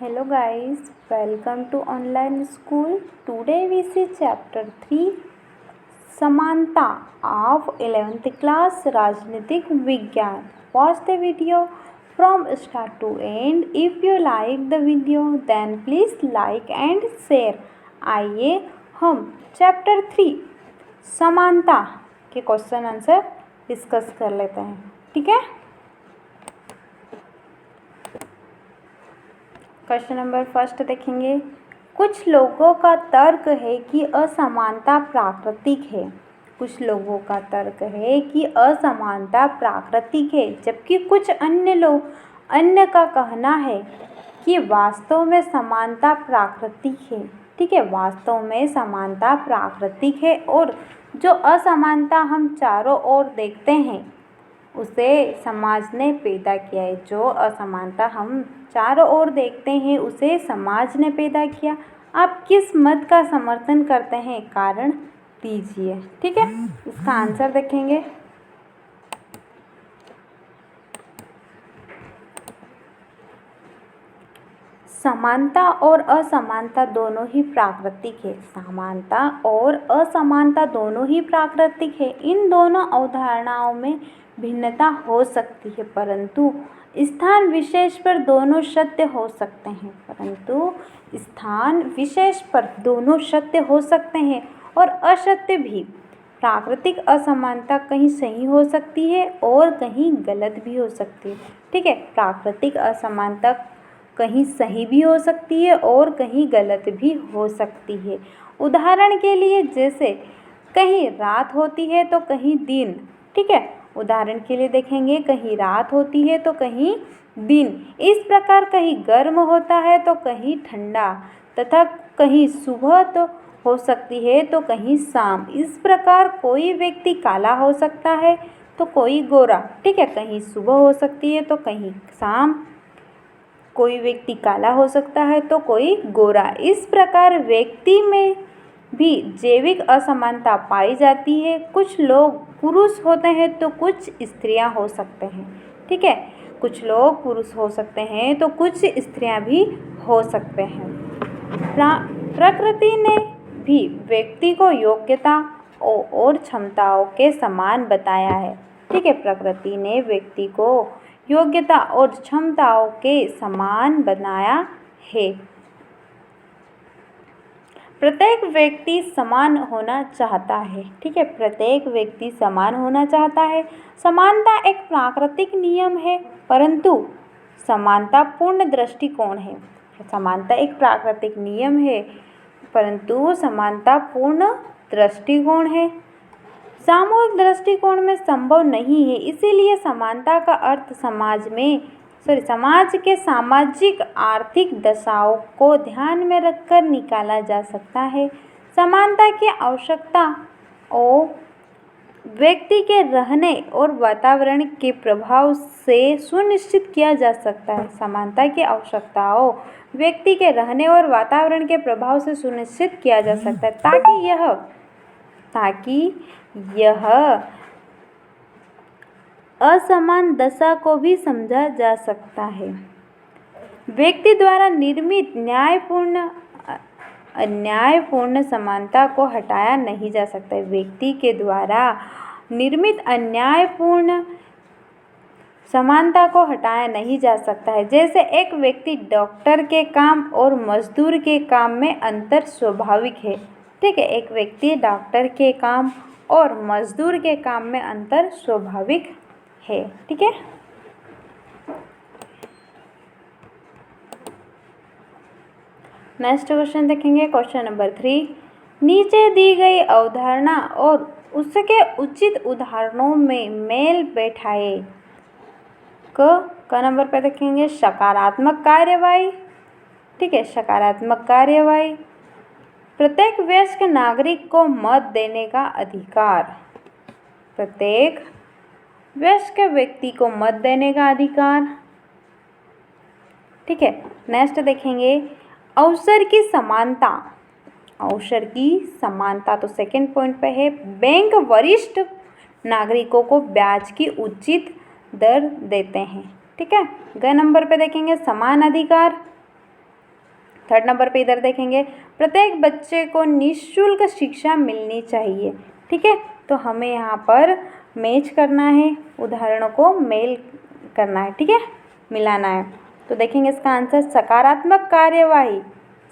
Hello guys, welcome to online school. Today we see chapter 3 Samanta of 11th class Rajnitik Vigyan. Watch the video from start to end. If you like the video then please like and share. आइए हम chapter 3 समानता के question answer discuss कर लेते हैं. ठीक है. Question number first देखेंगे. कुछ लोगों का तर्क है कि असमानता प्राकृतिक है. कुछ लोगों का तर्क है कि असमानता प्राकृतिक है, जबकि कुछ अन्य का कहना है कि वास्तव में समानता प्राकृतिक है. ठीक है, वास्तव में समानता प्राकृतिक है और जो असमानता हम चारों ओर देखते हैं उसे समाज ने पैदा किया है. जो असमानता हम चारों ओर देखते हैं उसे समाज ने पैदा किया. आप किस मत का समर्थन करते हैं, कारण दीजिए. ठीक है, इसका आंसर देखेंगे. समानता और असमानता दोनों ही प्राकृतिक है. समानता और असमानता दोनों ही प्राकृतिक है. इन दोनों अवधारणाओं में भिन्नता हो सकती है, परंतु स्थान विशेष पर दोनों सत्य हो सकते हैं. स्थान विशेष पर दोनों सत्य हो सकते हैं और असत्य भी. प्राकृतिक असमानता कहीं सही हो सकती है और कहीं गलत भी हो सकती है. ठीक है, प्राकृतिक असमानता कहीं सही भी हो सकती है और कहीं गलत भी हो सकती है. उदाहरण के लिए जैसे कहीं रात होती है तो कहीं दिन. ठीक है, उदाहरण के लिए देखेंगे, कहीं रात होती है तो कहीं दिन. इस प्रकार कहीं गर्म होता है तो कहीं ठंडा, तथा कहीं सुबह तो हो सकती है तो कहीं शाम. इस प्रकार कोई व्यक्ति काला हो सकता है तो कोई गोरा. ठीक है, कहीं सुबह हो सकती है तो कहीं शाम. कोई व्यक्ति काला हो सकता है तो कोई गोरा. इस प्रकार व्यक्ति में भी जैविक असमानता पाई जाती है. कुछ लोग पुरुष होते हैं तो कुछ स्त्रियां हो सकते हैं. ठीक है, कुछ लोग पुरुष हो सकते हैं तो कुछ स्त्रियां भी हो सकते हैं. प्रकृति ने भी व्यक्ति को योग्यता और क्षमताओं के समान बताया है. ठीक है, प्रकृति ने व्यक्ति को योग्यता और क्षमताओं के समान बनाया है. प्रत्येक व्यक्ति समान होना चाहता है. ठीक है, प्रत्येक व्यक्ति समान होना चाहता है. समानता एक प्राकृतिक नियम है, परंतु समानता पूर्ण दृष्टिकोण है. समानता एक प्राकृतिक नियम है, परंतु समानता पूर्ण दृष्टिकोण है. सामूहिक दृष्टिकोण में संभव नहीं है. इसीलिए समानता का अर्थ समाज के सामाजिक आर्थिक दशाओं को ध्यान में रखकर निकाला जा सकता है. समानता की आवश्यकता और व्यक्ति के रहने और वातावरण के प्रभाव से सुनिश्चित किया जा सकता है. समानता की आवश्यकताओं व्यक्ति के रहने और वातावरण के प्रभाव से सुनिश्चित किया जा सकता है ताकि यह असमान दशा को भी समझा जा सकता है. व्यक्ति द्वारा निर्मित अन्यायपूर्ण समानता को हटाया नहीं जा सकता है. व्यक्ति के द्वारा निर्मित अन्यायपूर्ण समानता को हटाया नहीं जा सकता है. जैसे एक व्यक्ति डॉक्टर के काम और मजदूर के काम में अंतर स्वाभाविक है. ठीक है, एक व्यक्ति डॉक्टर के काम और मजदूर के काम में अंतर स्वाभाविक है. ठीक है, नेक्स्ट क्वेश्चन देखेंगे. Question number 3. नीचे दी गई अवधारणा और उसके उचित उदाहरणों में मेल बैठाए. क नंबर पे देखेंगे सकारात्मक कार्यवाही. ठीक है, सकारात्मक कार्यवाही. प्रत्येक वयस्क नागरिक को मत देने का अधिकार. प्रत्येक वयस्क व्यक्ति को मत देने का अधिकार. ठीक है, नेक्स्ट देखेंगे अवसर की समानता. अवसर की समानता तो सेकंड पॉइंट पे है. बैंक वरिष्ठ नागरिकों को ब्याज की उचित दर देते हैं. ठीक है, ग नंबर पे देखेंगे समान अधिकार. थर्ड नंबर पे इधर देखेंगे, प्रत्येक बच्चे को निःशुल्क शिक्षा मिलनी चाहिए। ठीक है, तो हमें यहाँ पर मैच करना है, उदाहरणों को मेल करना है। ठीक है, मिलाना है। तो देखेंगे इसका आंसर सकारात्मक कार्यवाही।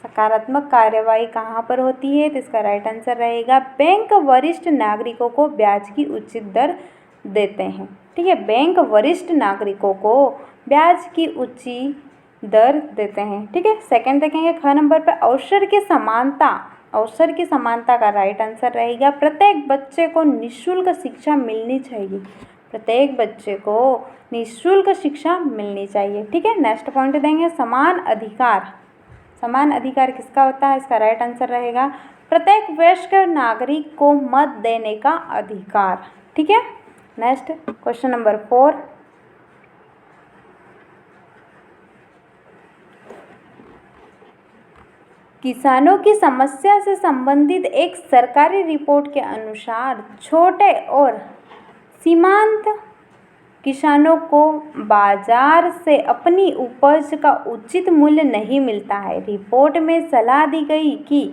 सकारात्मक कार्यवाही कहाँ पर होती है? तो इसका राइट आंसर रहेगा बैंक वरिष्ठ नागरिकों को ब्याज की उचित दर देते हैं। ठीक है, बैंक वरिष्ठ नागरिकों को ब्याज की उचित दर देते हैं। ठीक है, सेकंड देखेंगे ख नंबर पे अवसर की समानता। अवसर की समानता का राइट आंसर रहेगा प्रत्येक बच्चे को निःशुल्क शिक्षा मिलनी चाहिए। प्रत्येक बच्चे को निःशुल्क शिक्षा मिलनी चाहिए। ठीक है, नेक्स्ट पॉइंट देंगे समान अधिकार। समान अधिकार किसका होता है? इसका राइट आंसर रहेगा प्रत्येक वयस्क नागरिक को मत देने का अधिकार। ठीक है, नेक्स्ट क्वेश्चन नंबर 4, किसानों की समस्या से संबंधित एक सरकारी रिपोर्ट के अनुसार छोटे और सीमांत किसानों को बाजार से अपनी उपज का उचित मूल्य नहीं मिलता है। रिपोर्ट में सलाह दी गई कि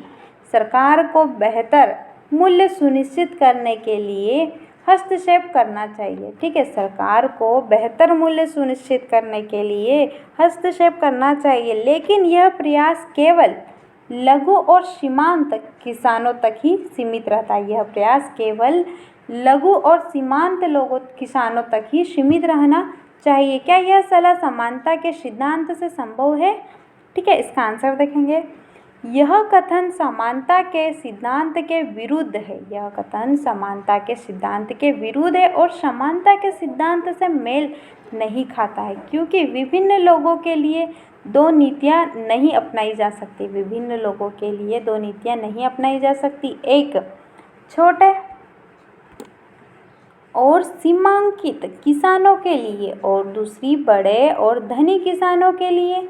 सरकार को बेहतर मूल्य सुनिश्चित करने के लिए हस्तक्षेप करना चाहिए। ठीक है, सरकार को बेहतर मूल्य सुनिश्चित करने के लिए हस्तक्षेप करना चाहिए, लेकिन यह प्रयास केवल लघु और सीमांत किसानों तक ही सीमित रहता है। यह प्रयास केवल लघु और सीमांत किसानों तक ही सीमित रहना चाहिए। क्या यह सलाह समानता के सिद्धांत से संभव है? ठीक है, इसका आंसर देखेंगे, यह कथन समानता के सिद्धांत के विरुद्ध है। यह कथन समानता के सिद्धांत के विरुद्ध है और समानता के सिद्धांत से मेल नहीं खाता है, क्योंकि विभिन्न लोगों के लिए दो नीतियाँ नहीं अपनाई जा सकती। विभिन्न लोगों के लिए दो नीतियाँ नहीं अपनाई जा सकती। एक छोटे और सीमांकित किसानों के लिए और दूसरी बड़े और धनी किसानों के लिए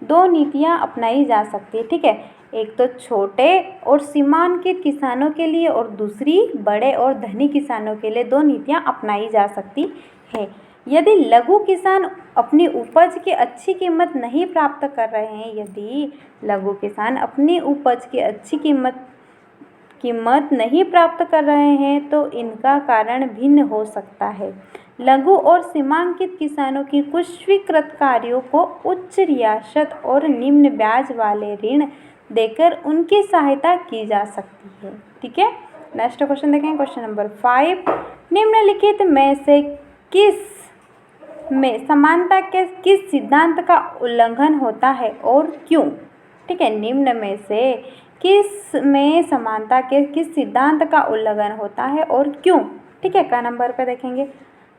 दो नीतियाँ अपनाई जा सकती है। ठीक है, एक तो छोटे और सीमांकित किसानों के लिए और दूसरी बड़े और धनी किसानों के लिए दो नीतियाँ अपनाई जा सकती है। यदि लघु किसान अपनी उपज की अच्छी कीमत नहीं प्राप्त कर रहे हैं, यदि लघु किसान अपनी उपज की अच्छी कीमत नहीं प्राप्त कर रहे हैं, तो इनका कारण भिन्न हो सकता है। लघु और सीमांकित किसानों की कुछ स्वीकृत कार्यों को उच्च रियासत और निम्न ब्याज वाले ऋण देकर उनकी सहायता की जा सकती है। ठीक है, नेक्स्ट क्वेश्चन देखें, क्वेश्चन नंबर 5, निम्नलिखित में से किस में समानता के किस सिद्धांत का उल्लंघन होता है और क्यों? ठीक है, निम्न में से किस में समानता के किस सिद्धांत का उल्लंघन होता है और क्यों? ठीक है, का नंबर पे देखेंगे,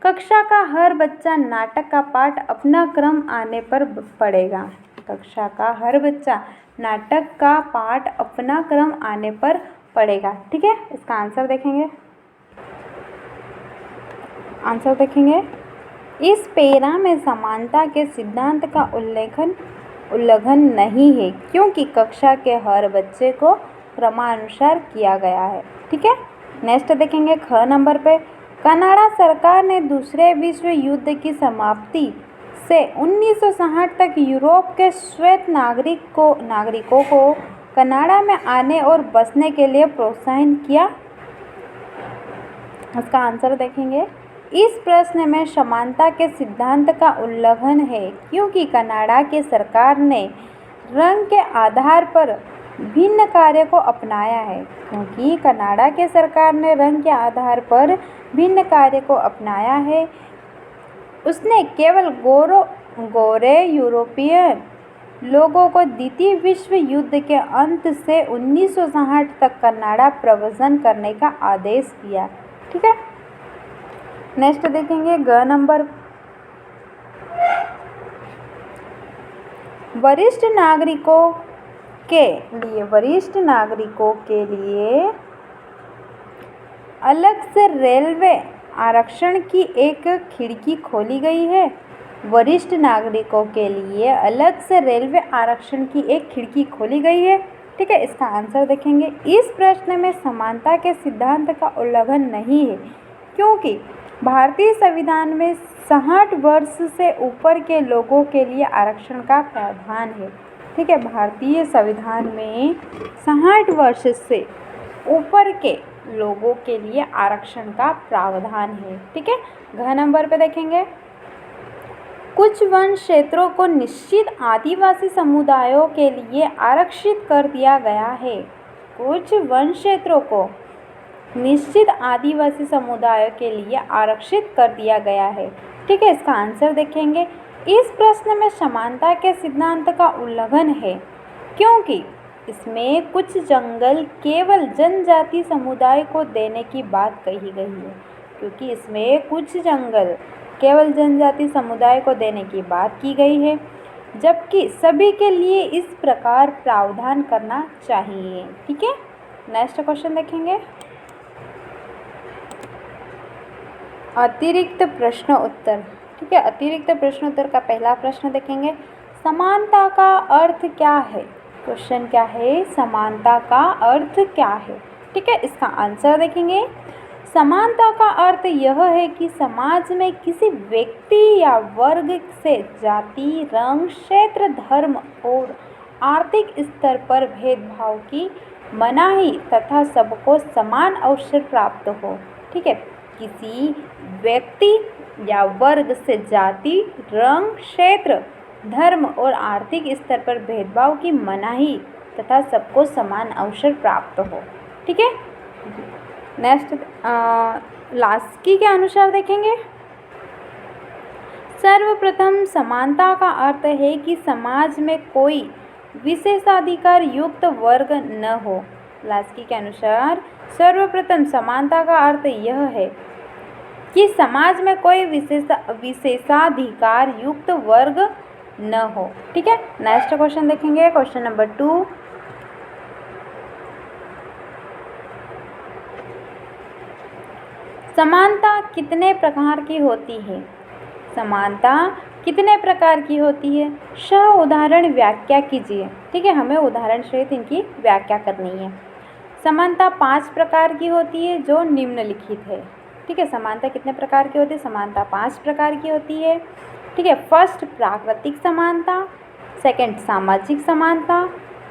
कक्षा का हर बच्चा नाटक का पाठ अपना क्रम आने पर पढ़ेगा। कक्षा का हर बच्चा नाटक का पाठ अपना क्रम आने पर पढ़ेगा। ठीक है, इसका आंसर देखेंगे, इस पेरा में समानता के सिद्धांत का उल्लंघन नहीं है, क्योंकि कक्षा के हर बच्चे को क्रमानुसार किया गया है। ठीक है, नेक्स्ट देखेंगे ख नंबर पे, कनाडा सरकार ने दूसरे विश्व युद्ध की समाप्ति से 1960 तक यूरोप के श्वेत नागरिकों को कनाडा में आने और बसने के लिए प्रोत्साहन किया। इसका आंसर देखेंगे, इस प्रश्न में समानता के सिद्धांत का उल्लंघन है, क्योंकि कनाडा की सरकार ने रंग के आधार पर भिन्न कार्य को अपनाया है। क्योंकि कनाडा की सरकार ने रंग के आधार पर भिन्न कार्य को अपनाया है, उसने केवल गोरे यूरोपीय लोगों को द्वितीय विश्व युद्ध के अंत से 1960 तक कनाडा प्रव्रजन करने का आदेश दिया। ठीक है, नेक्स्ट देखेंगे ग नंबर, वरिष्ठ नागरिकों के लिए अलग से रेलवे आरक्षण की एक खिड़की खोली गई है। वरिष्ठ नागरिकों के लिए अलग से रेलवे आरक्षण की एक खिड़की खोली गई है। ठीक है, इसका आंसर देखेंगे, इस प्रश्न में समानता के सिद्धांत का उल्लंघन नहीं है, क्योंकि भारतीय संविधान में 60 वर्ष से ऊपर के लोगों के लिए आरक्षण का प्रावधान है। ठीक है, भारतीय संविधान में 60 वर्ष से ऊपर के लोगों के लिए आरक्षण का प्रावधान है। ठीक है, घ नंबर पे देखेंगे, कुछ वन क्षेत्रों को निश्चित आदिवासी समुदायों के लिए आरक्षित कर दिया गया है। कुछ वन क्षेत्रों को निश्चित आदिवासी समुदायों के लिए आरक्षित कर दिया गया है। ठीक है, इसका आंसर देखेंगे, इस प्रश्न में समानता के सिद्धांत का उल्लंघन है क्योंकि इसमें कुछ जंगल केवल जनजाति समुदाय को देने की बात कही गई है। क्योंकि इसमें कुछ जंगल केवल जनजाति समुदाय को देने की बात की गई है, जबकि सभी के लिए इस प्रकार प्रावधान करना चाहिए। ठीक है, नेक्स्ट क्वेश्चन देखेंगे, अतिरिक्त प्रश्न उत्तर। ठीक है, अतिरिक्त प्रश्न उत्तर का पहला प्रश्न देखेंगे, समानता का अर्थ क्या है। क्वेश्चन क्या है, समानता का अर्थ क्या है। ठीक है, इसका आंसर देखेंगे, समानता का अर्थ यह है कि समाज में किसी व्यक्ति या वर्ग से जाति, रंग, क्षेत्र, धर्म और आर्थिक स्तर पर भेदभाव की मनाही तथा सबको समान अवसर प्राप्त हो। ठीक है, किसी व्यक्ति या वर्ग से जाति, रंग, क्षेत्र, धर्म और आर्थिक स्तर पर भेदभाव की मनाही तथा सबको समान अवसर प्राप्त हो। ठीक है, नेक्स्ट लास्की के अनुसार देखेंगे, सर्वप्रथम समानता का अर्थ है कि समाज में कोई विशेषाधिकार युक्त वर्ग न हो। लास्की के अनुसार सर्वप्रथम समानता का अर्थ यह है कि समाज में कोई विशेषाधिकार युक्त वर्ग न हो। ठीक है, नेक्स्ट क्वेश्चन देखेंगे, क्वेश्चन नंबर 2, समानता कितने प्रकार की होती है। समानता कितने प्रकार की होती है, सह उदाहरण व्याख्या कीजिए। ठीक है, हमें उदाहरण सहित इनकी व्याख्या करनी है। समानता 5 प्रकार की होती है जो निम्नलिखित है। ठीक है, समानता कितने प्रकार की होती है, समानता 5 प्रकार की होती है। ठीक है, फर्स्ट प्राकृतिक समानता, सेकंड सामाजिक समानता,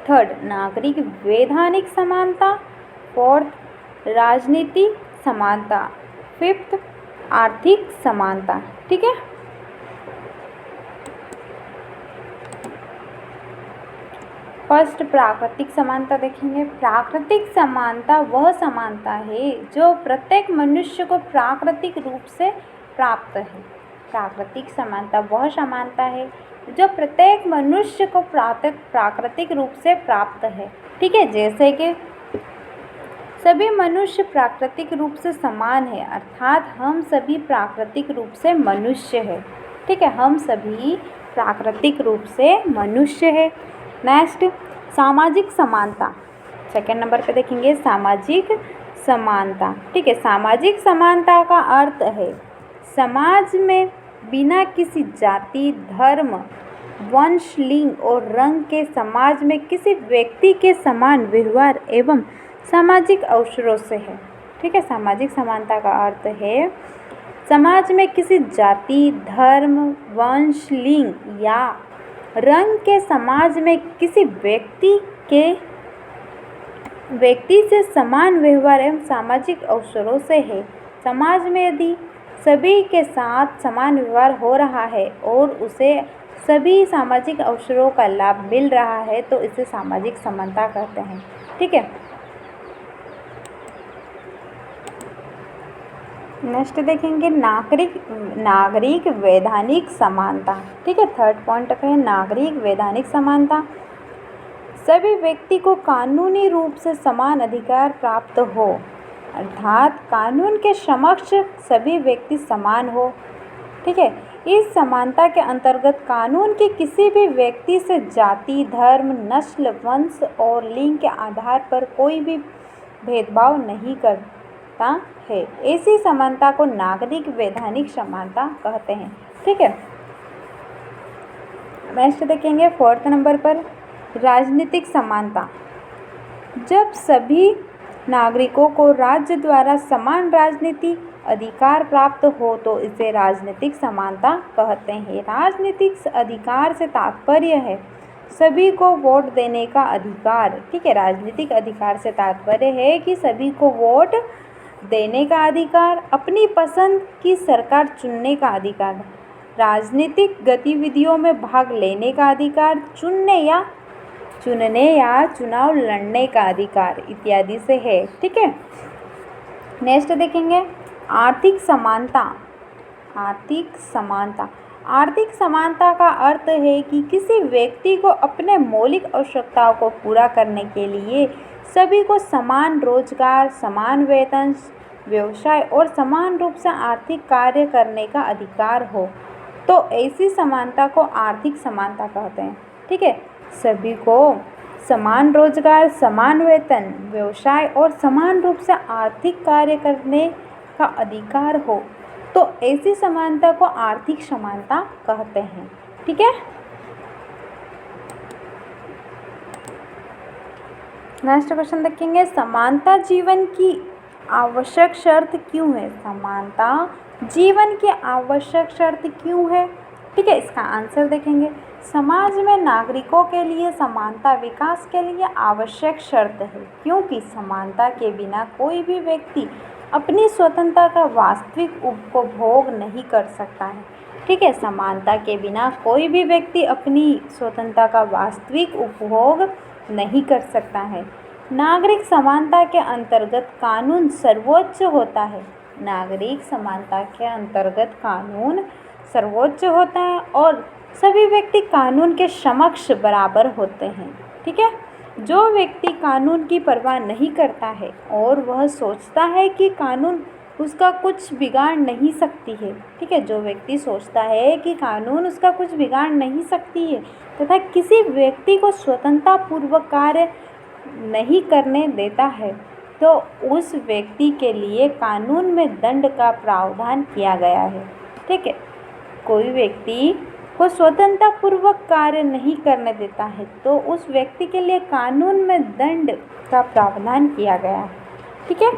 थर्ड नागरिक वैधानिक समानता, फोर्थ राजनीतिक समानता, फिफ्थ आर्थिक समानता। ठीक है, फर्स्ट प्राकृतिक समानता देखेंगे, प्राकृतिक समानता वह समानता है जो प्रत्येक मनुष्य को प्राकृतिक रूप से प्राप्त है। प्राकृतिक समानता वह समानता है जो प्रत्येक मनुष्य को प्राकृतिक रूप से प्राप्त है। ठीक है, जैसे कि सभी मनुष्य प्राकृतिक रूप से समान है, अर्थात हम सभी प्राकृतिक रूप से मनुष्य हैं। ठीक है, हम सभी प्राकृतिक रूप से मनुष्य है। नेक्स्ट सामाजिक समानता, सेकंड नंबर पे देखेंगे सामाजिक समानता। ठीक है, सामाजिक समानता का अर्थ है समाज में बिना किसी जाति, धर्म, वंश, लिंग और रंग के समाज में किसी व्यक्ति के समान व्यवहार एवं सामाजिक अवसरों से है। ठीक है, सामाजिक समानता का अर्थ है समाज में किसी जाति, धर्म, वंश, लिंग या रंग के समाज में किसी व्यक्ति से समान व्यवहार एवं सामाजिक अवसरों से है। समाज में यदि सभी के साथ समान व्यवहार हो रहा है और उसे सभी सामाजिक अवसरों का लाभ मिल रहा है तो इसे सामाजिक समानता कहते हैं। ठीक है, नेक्स्ट देखेंगे नागरिक वैधानिक समानता। ठीक है, थर्ड पॉइंट पे है नागरिक वैधानिक समानता। सभी व्यक्ति को कानूनी रूप से समान अधिकार प्राप्त हो, अर्थात कानून के समक्ष सभी व्यक्ति समान हो। ठीक है, इस समानता के अंतर्गत कानून के किसी भी व्यक्ति से जाति, धर्म, नस्ल, वंश और लिंग के आधार पर कोई भी भेदभाव नहीं करता है। ऐसी समानता को नागरिक वैधानिक समानता कहते हैं। ठीक है, नेक्स्ट देखेंगे फोर्थ नंबर पर राजनीतिक समानता। जब सभी नागरिकों को राज्य द्वारा समान राजनीतिक अधिकार प्राप्त हो तो इसे राजनीतिक समानता कहते हैं। राजनीतिक अधिकार से तात्पर्य है सभी को वोट देने का अधिकार। ठीक है, राजनीतिक अधिकार से तात्पर्य है कि सभी को वोट देने का अधिकार, अपनी पसंद की सरकार चुनने का अधिकार, राजनीतिक गतिविधियों में भाग लेने का अधिकार, चुनने या चुनाव लड़ने का अधिकार इत्यादि से है। ठीक है, नेक्स्ट देखेंगे आर्थिक समानता। आर्थिक समानता, आर्थिक समानता का अर्थ है कि किसी व्यक्ति को अपने मौलिक आवश्यकताओं को पूरा करने के लिए सभी को समान रोजगार, समान वेतन, व्यवसाय और समान रूप से आर्थिक कार्य करने का अधिकार हो, तो ऐसी समानता को आर्थिक समानता कहते हैं। ठीक है, सभी को समान रोजगार, समान वेतन, व्यवसाय और समान रूप से आर्थिक कार्य करने का अधिकार हो, तो ऐसी समानता को आर्थिक समानता कहते हैं। ठीक है, नेक्स्ट क्वेश्चन देखेंगे समानता जीवन की आवश्यक शर्त क्यों है? समानता जीवन की आवश्यक शर्त क्यों है? ठीक है, इसका आंसर देखेंगे समाज में नागरिकों के लिए समानता विकास के लिए आवश्यक शर्त है, क्योंकि समानता के बिना कोई भी व्यक्ति अपनी स्वतंत्रता का वास्तविक उपभोग नहीं कर सकता है। ठीक है, समानता के बिना कोई भी व्यक्ति अपनी स्वतंत्रता का वास्तविक उपभोग नहीं कर सकता है। नागरिक समानता के अंतर्गत कानून सर्वोच्च होता है। नागरिक समानता के अंतर्गत कानून सर्वोच्च होता है और सभी व्यक्ति कानून के समक्ष बराबर होते हैं। ठीक है, जो व्यक्ति कानून की परवाह नहीं करता है और वह सोचता है कि कानून उसका कुछ बिगाड़ नहीं सकती है। ठीक है, जो व्यक्ति सोचता है कि कानून उसका कुछ बिगाड़ नहीं सकती है तथा किसी व्यक्ति को स्वतंत्रता पूर्वक कार्य नहीं करने देता है, तो उस व्यक्ति के लिए कानून में दंड का प्रावधान किया गया है। ठीक है, कोई व्यक्ति को स्वतंत्रता पूर्वक कार्य नहीं करने देता है तो उस व्यक्ति के लिए कानून में दंड का प्रावधान किया गया है। ठीक है,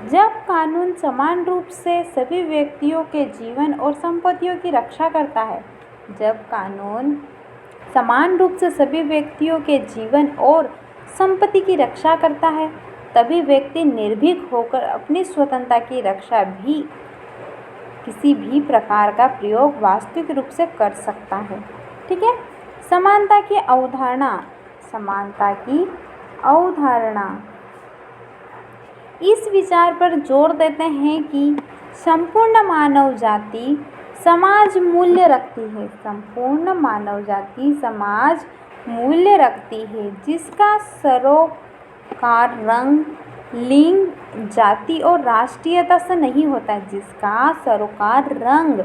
जब कानून समान रूप से सभी व्यक्तियों के जीवन और संपत्तियों की रक्षा करता है, जब कानून समान रूप से सभी व्यक्तियों के जीवन और संपत्ति की रक्षा करता है, तभी व्यक्ति निर्भीक होकर अपनी स्वतंत्रता की रक्षा भी किसी भी प्रकार का प्रयोग वास्तविक रूप से कर सकता है। ठीक है, समानता की अवधारणा। समानता की अवधारणा इस विचार पर जोर देते हैं कि संपूर्ण मानव जाति समाज मूल्य रखती है। संपूर्ण मानव जाति समाज मूल्य रखती है जिसका सरोकार रंग, लिंग, जाति और राष्ट्रीयता से नहीं होता। जिसका सरोकार रंग,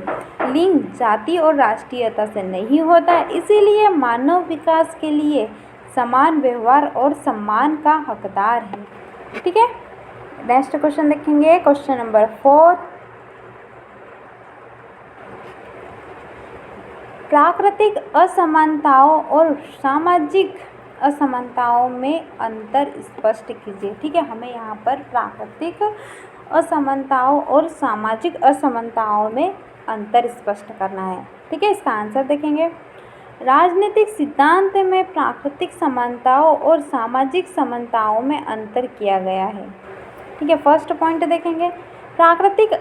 लिंग, जाति और राष्ट्रीयता से नहीं होता। इसीलिए मानव विकास के लिए समान व्यवहार और सम्मान का हकदार है। ठीक है, नेक्स्ट क्वेश्चन देखेंगे क्वेश्चन नंबर 4। प्राकृतिक असमानताओं और सामाजिक असमानताओं में अंतर स्पष्ट कीजिए। ठीक है, हमें यहाँ पर प्राकृतिक असमानताओं और सामाजिक असमानताओं में अंतर स्पष्ट करना है। ठीक है, इसका आंसर देखेंगे राजनीतिक सिद्धांत में प्राकृतिक समानताओं और सामाजिक समानताओं में अंतर किया गया है। ठीक है, फर्स्ट पॉइंट देखेंगे प्राकृतिक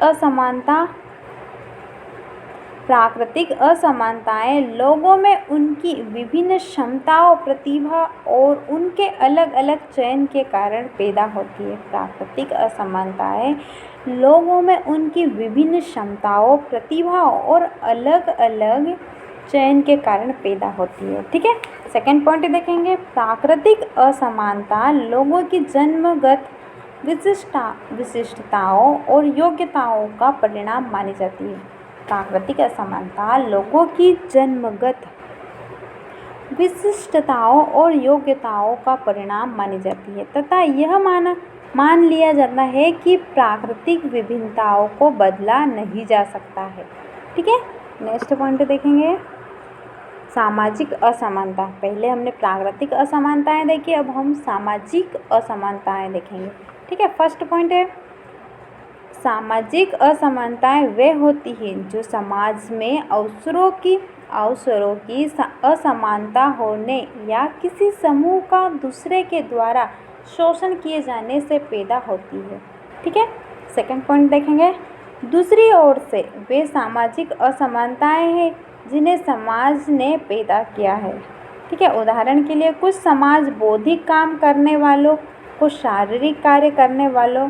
असमानताएं लोगों में उनकी विभिन्न क्षमताओं, प्रतिभा और उनके अलग अलग चयन के कारण पैदा होती है। प्राकृतिक असमानताएं लोगों में उनकी विभिन्न क्षमताओं, प्रतिभाओं और अलग अलग चयन के कारण पैदा होती है। ठीक है, सेकंड पॉइंट देखेंगे प्राकृतिक असमानता लोगों की जन्मगत विशिष्टताओं और योग्यताओं का परिणाम मानी जाती है। प्राकृतिक असमानता लोगों की जन्मगत विशिष्टताओं और योग्यताओं का परिणाम मानी जाती है तथा यह मान लिया जाता है कि प्राकृतिक विभिन्नताओं को बदला नहीं जा सकता है। ठीक है, नेक्स्ट पॉइंट देखेंगे सामाजिक असमानता। पहले हमने प्राकृतिक असमानताएं देखी, अब हम सामाजिक असमानताएं देखेंगे। ठीक है, फर्स्ट पॉइंट है सामाजिक असमानताएं वे होती हैं जो समाज में अवसरों की असमानता होने या किसी समूह का दूसरे के द्वारा शोषण किए जाने से पैदा होती है। ठीक है, सेकंड पॉइंट देखेंगे। दूसरी ओर से वे सामाजिक असमानताएं हैं जिन्हें समाज ने पैदा किया है। ठीक है, उदाहरण के लिए कुछ समाज बौद्धिक काम करने वालों को शारीरिक कार्य करने वालों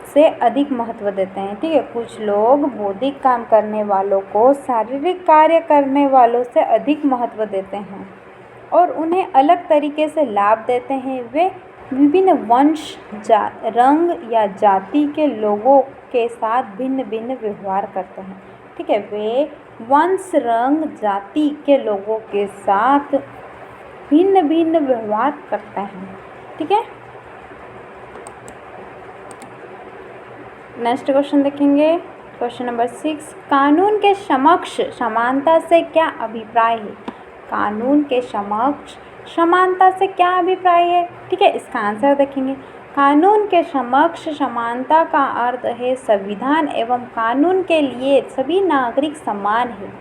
से अधिक महत्व देते हैं। ठीक है, कुछ लोग बौद्धिक काम करने वालों को शारीरिक कार्य करने वालों से अधिक महत्व देते हैं और उन्हें अलग तरीके से लाभ देते हैं। वे विभिन्न वंश, रंग या जाति के लोगों के साथ भिन्न भिन्न व्यवहार करते हैं। ठीक है, वे वंश, रंग, जाति के लोगों के साथ भिन्न भिन्न व्यवहार करते हैं। ठीक है, नेक्स्ट क्वेश्चन देखेंगे। क्वेश्चन नंबर 6, कानून के समक्ष समानता से क्या अभिप्राय है? कानून के समक्ष समानता से क्या अभिप्राय है? ठीक है, इसका आंसर देखेंगे। कानून के समक्ष समानता का अर्थ है संविधान एवं कानून के लिए सभी नागरिक समान है।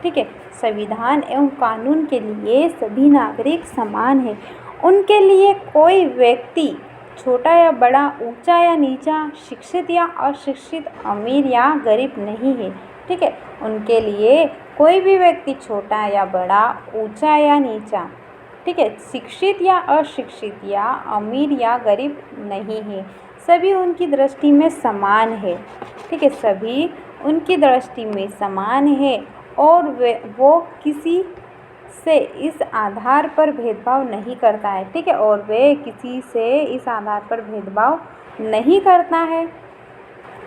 ठीक है, संविधान एवं कानून के लिए सभी नागरिक समान है। उनके लिए कोई व्यक्ति छोटा या बड़ा, ऊंचा या नीचा, शिक्षित या अशिक्षित, अमीर या गरीब नहीं है। ठीक है, उनके लिए कोई भी व्यक्ति छोटा या बड़ा, ऊंचा या नीचा, ठीक है, शिक्षित या अशिक्षित या अमीर या गरीब नहीं है। सभी उनकी दृष्टि में समान है। ठीक है, सभी उनकी दृष्टि में समान है और वो किसी से इस आधार पर भेदभाव नहीं करता है। ठीक है, और वे किसी से इस आधार पर भेदभाव नहीं करता है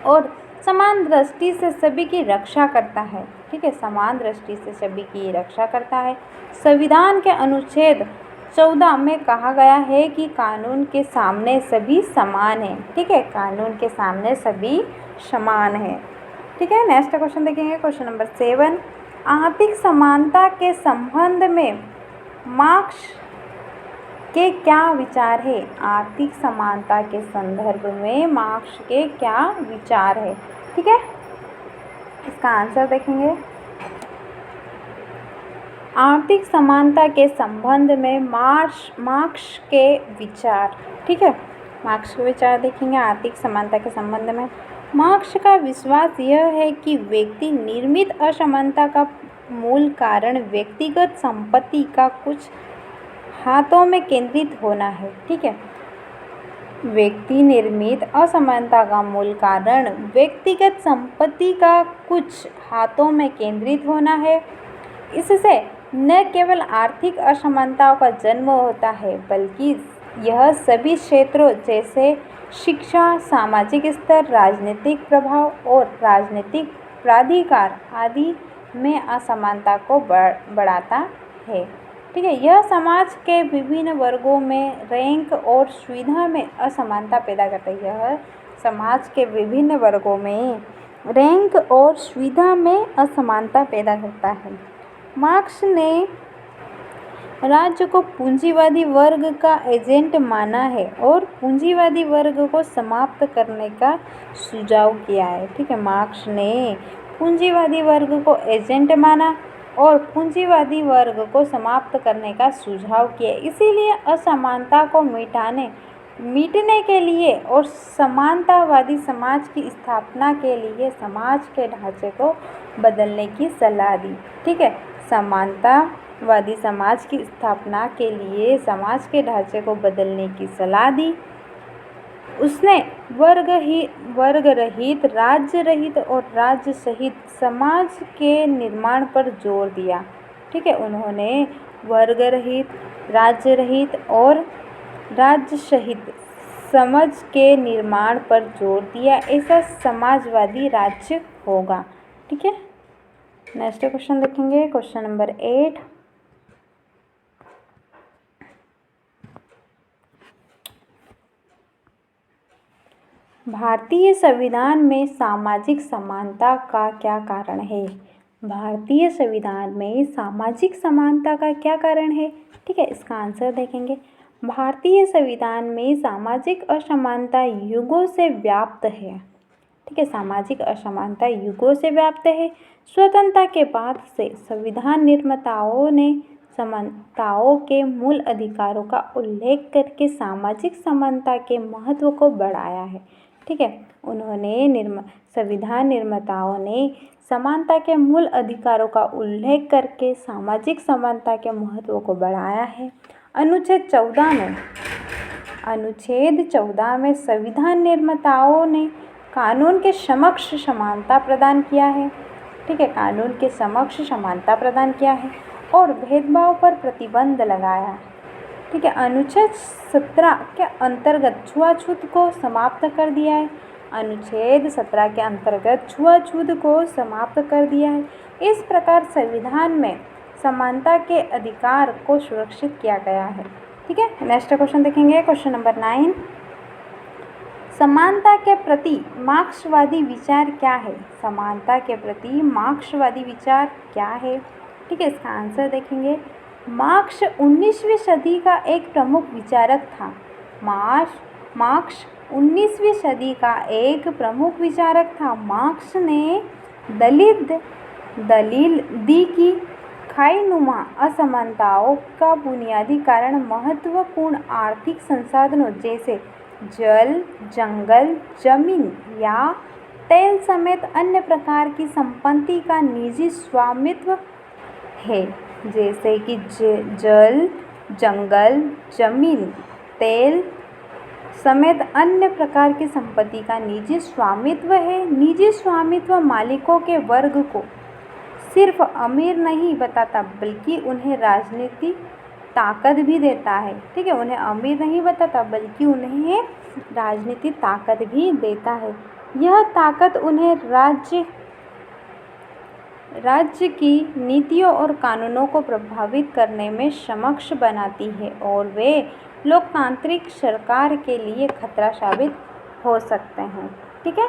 और समान दृष्टि से सभी की रक्षा करता है। ठीक है, समान दृष्टि से सभी की रक्षा करता है। संविधान के अनुच्छेद 14 में कहा गया है कि कानून के सामने सभी समान हैं। ठीक है, कानून के सामने सभी समान हैं। ठीक है, नेक्स्ट क्वेश्चन देखेंगे। क्वेश्चन नंबर 7, आर्थिक समानता के संबंध में मार्क्स के क्या विचार है? आर्थिक समानता के संदर्भ में मार्क्स के क्या विचार है? ठीक है, इसका आंसर देखेंगे। आर्थिक समानता के संबंध में मार्क्स के विचार। ठीक है, मार्क्स के विचार देखेंगे आर्थिक समानता के संबंध में। मार्क्स का विश्वास यह है कि व्यक्ति निर्मित असमानता का मूल कारण व्यक्तिगत संपत्ति का कुछ हाथों में केंद्रित होना है। ठीक है, व्यक्ति निर्मित असमानता का मूल कारण व्यक्तिगत संपत्ति का कुछ हाथों में केंद्रित होना है। इससे न केवल आर्थिक असमानताओं का जन्म होता है बल्कि यह सभी क्षेत्रों जैसे शिक्षा, सामाजिक स्तर, राजनीतिक प्रभाव और राजनीतिक प्राधिकार आदि में असमानता को बढ़ाता है। ठीक है, यह समाज के विभिन्न वर्गों में रैंक और सुविधा में असमानता पैदा करता है। यह समाज के विभिन्न वर्गों में रैंक और सुविधा में असमानता पैदा करता है। मार्क्स ने राज्य को पूंजीवादी वर्ग का एजेंट माना है और पूंजीवादी वर्ग को समाप्त करने का सुझाव किया है। ठीक है, मार्क्स ने पूंजीवादी वर्ग को एजेंट माना और पूंजीवादी वर्ग को समाप्त करने का सुझाव किया। इसीलिए असमानता को मिटने के लिए और समानतावादी समाज की स्थापना के लिए समाज के ढांचे को बदलने की सलाह दी। ठीक है, समानतावादी समाज की स्थापना के लिए समाज के ढांचे को बदलने की सलाह दी। उसने वर्ग रहित, राज्य रहित और राज्य सहित समाज के निर्माण पर जोर दिया। ठीक है, उन्होंने वर्ग रहित, राज्य रहित और राज्य सहित समाज के निर्माण पर जोर दिया। ऐसा समाजवादी राज्य होगा। ठीक है, नेक्स्ट क्वेश्चन देखेंगे। क्वेश्चन नंबर 8, भारतीय संविधान में सामाजिक समानता का क्या कारण है? भारतीय संविधान में सामाजिक समानता का क्या कारण है? ठीक है, इसका आंसर देखेंगे। भारतीय संविधान में सामाजिक असमानता युगों से व्याप्त है। ठीक है। सामाजिक असमानता युगों से व्याप्त है। स्वतंत्रता के बाद से संविधान निर्माताओं ने समानताओं के मूल अधिकारों का उल्लेख करके सामाजिक समानता के महत्व को बढ़ाया है। ठीक है, संविधान निर्माताओं ने समानता के मूल अधिकारों का उल्लेख करके सामाजिक समानता के महत्व को बढ़ाया है। अनुच्छेद 14 में संविधान निर्माताओं ने कानून के समक्ष समानता प्रदान किया है। ठीक है, कानून के समक्ष समानता प्रदान किया है और भेदभाव पर प्रतिबंध लगाया। ठीक है, अनुच्छेद 17 के अंतर्गत छुआछूत को समाप्त कर दिया है। अनुच्छेद 17 के अंतर्गत छुआछूत को समाप्त कर दिया है। इस प्रकार संविधान में समानता के अधिकार को सुरक्षित किया गया है। ठीक है, नेक्स्ट क्वेश्चन देखेंगे, क्वेश्चन नंबर 9। समानता के प्रति मार्क्सवादी विचार क्या है? समानता के प्रति मार्क्सवादी विचार क्या है? ठीक है, इसका आंसर देखेंगे। मार्क्स 19वीं सदी का एक प्रमुख विचारक था। मार्क्स 19वीं सदी का एक प्रमुख विचारक था। मार्क्स ने दलील दी कि खाईनुमा असमानताओं का बुनियादी कारण महत्वपूर्ण आर्थिक संसाधनों जैसे जल, जंगल, जमीन या तेल समेत अन्य प्रकार की संपत्ति का निजी स्वामित्व है। जैसे कि जल, जंगल, जमीन, तेल समेत अन्य प्रकार की संपत्ति का निजी स्वामित्व है। निजी स्वामित्व मालिकों के वर्ग को सिर्फ अमीर नहीं बताता बल्कि उन्हें राजनीतिक ताकत भी देता है। ठीक है, उन्हें अमीर नहीं बताता बल्कि उन्हें राजनीतिक ताकत भी देता है। यह ताकत उन्हें राज्य की नीतियों और कानूनों को प्रभावित करने में सक्षम बनाती है और वे लोकतांत्रिक सरकार के लिए खतरा साबित हो सकते हैं। ठीक है।